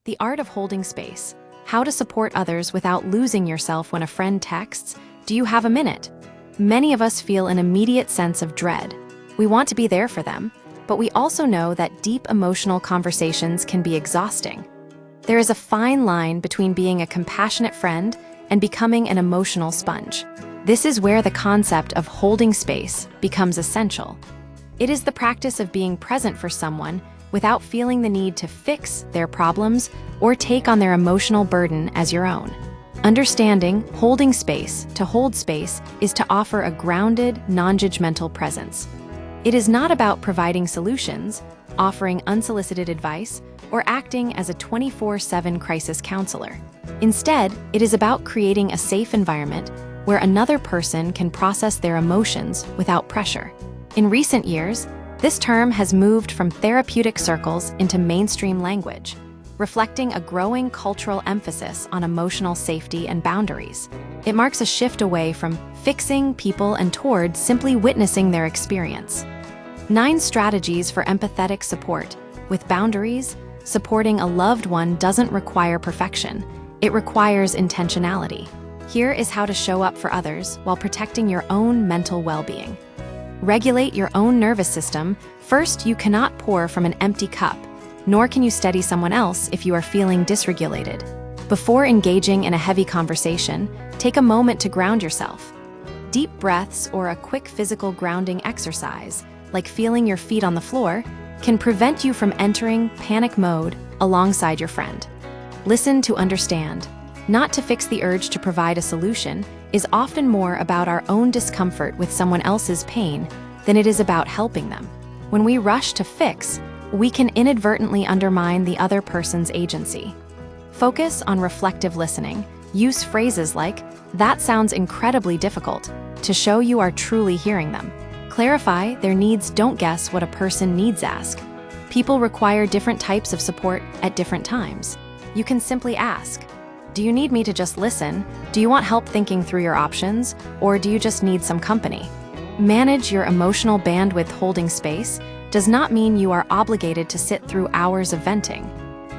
The art of holding space. How to support others without losing yourself when a friend texts, "Do you have a minute?" Many of us feel an immediate sense of dread. We want to be there for them, but we also know that deep emotional conversations can be exhausting. There is a fine line between being a compassionate friend and becoming an emotional sponge. This is where the concept of holding space becomes essential. It is the practice of being present for someone without feeling the need to fix their problems or take on their emotional burden as your own. Understanding holding space, to hold space, is to offer a grounded, non-judgmental presence. It is not about providing solutions, offering unsolicited advice, or acting as a 24/7 crisis counselor. Instead, it is about creating a safe environment where another person can process their emotions without pressure. In recent years, this term has moved from therapeutic circles into mainstream language, reflecting a growing cultural emphasis on emotional safety and boundaries. It marks a shift away from fixing people and toward simply witnessing their experience. 9 strategies for empathetic support. With boundaries, supporting a loved one doesn't require perfection. It requires intentionality. Here is how to show up for others while protecting your own mental well-being. Regulate your own nervous system. First, you cannot pour from an empty cup, nor can you steady someone else if you are feeling dysregulated. Before engaging in a heavy conversation, take a moment to ground yourself. Deep breaths or a quick physical grounding exercise, like feeling your feet on the floor, can prevent you from entering panic mode alongside your friend. Listen to understand. Not to fix the urge to provide a solution is often more about our own discomfort with someone else's pain than it is about helping them. When we rush to fix, we can inadvertently undermine the other person's agency. Focus on reflective listening. Use phrases like, "That sounds incredibly difficult," to show you are truly hearing them. Clarify their needs. Don't guess what a person needs. Ask. People require different types of support at different times. You can simply ask, "Do you need me to just listen? Do you want help thinking through your options? Or do you just need some company?" Manage your emotional bandwidth. Holding space does not mean you are obligated to sit through hours of venting.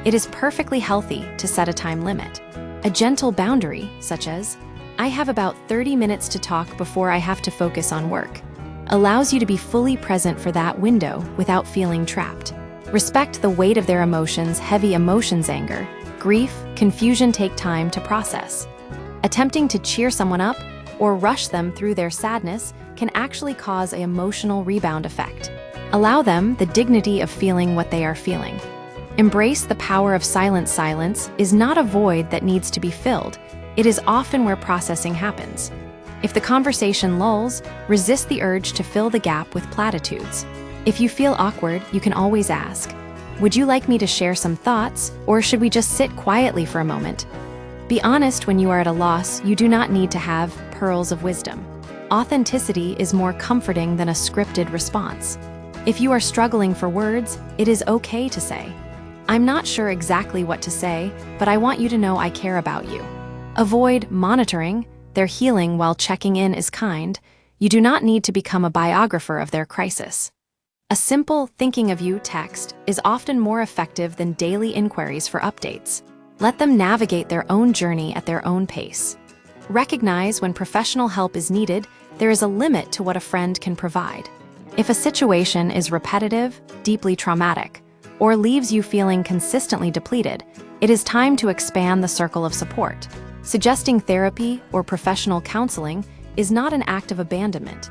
It is perfectly healthy to set a time limit. A gentle boundary, such as, "I have about 30 minutes to talk before I have to focus on work," allows you to be fully present for that window without feeling trapped. Respect the weight of their emotions. Heavy emotions, anger, grief, confusion, take time to process. Attempting to cheer someone up or rush them through their sadness can actually cause an emotional rebound effect. Allow them the dignity of feeling what they are feeling. Embrace the power of silence. Silence is not a void that needs to be filled. It is often where processing happens. If the conversation lulls, resist the urge to fill the gap with platitudes. If you feel awkward, you can always ask, "Would you like me to share some thoughts, or should we just sit quietly for a moment?" Be honest when you are at a loss. You do not need to have pearls of wisdom. Authenticity is more comforting than a scripted response. If you are struggling for words, it is okay to say, "I'm not sure exactly what to say, but I want you to know I care about you." Avoid monitoring their healing while checking in is kind. You do not need to become a biographer of their crisis. A simple "thinking of you" text is often more effective than daily inquiries for updates. Let them navigate their own journey at their own pace. Recognize when professional help is needed. There is a limit to what a friend can provide. If a situation is repetitive, deeply traumatic, or leaves you feeling consistently depleted, it is time to expand the circle of support. Suggesting therapy or professional counseling is not an act of abandonment.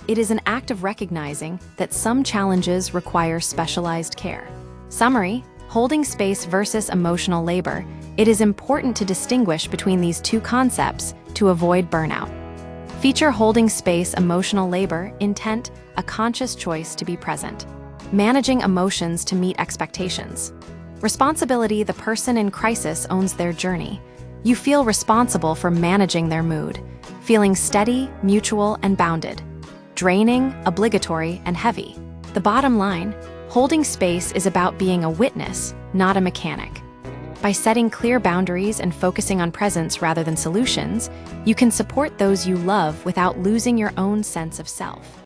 It is an act of recognizing that some challenges require specialized care. Summary: holding space versus emotional labor. It is important to distinguish between these two concepts to avoid burnout. Feature holding space. Emotional labor, intent, a conscious choice to be present. Managing emotions to meet expectations. Responsibility: the person in crisis owns their journey. You feel responsible for managing their mood. Feeling steady, mutual, and bounded. Draining, obligatory, and heavy. The bottom line: holding space is about being a witness, not a mechanic. By setting clear boundaries and focusing on presence rather than solutions, you can support those you love without losing your own sense of self.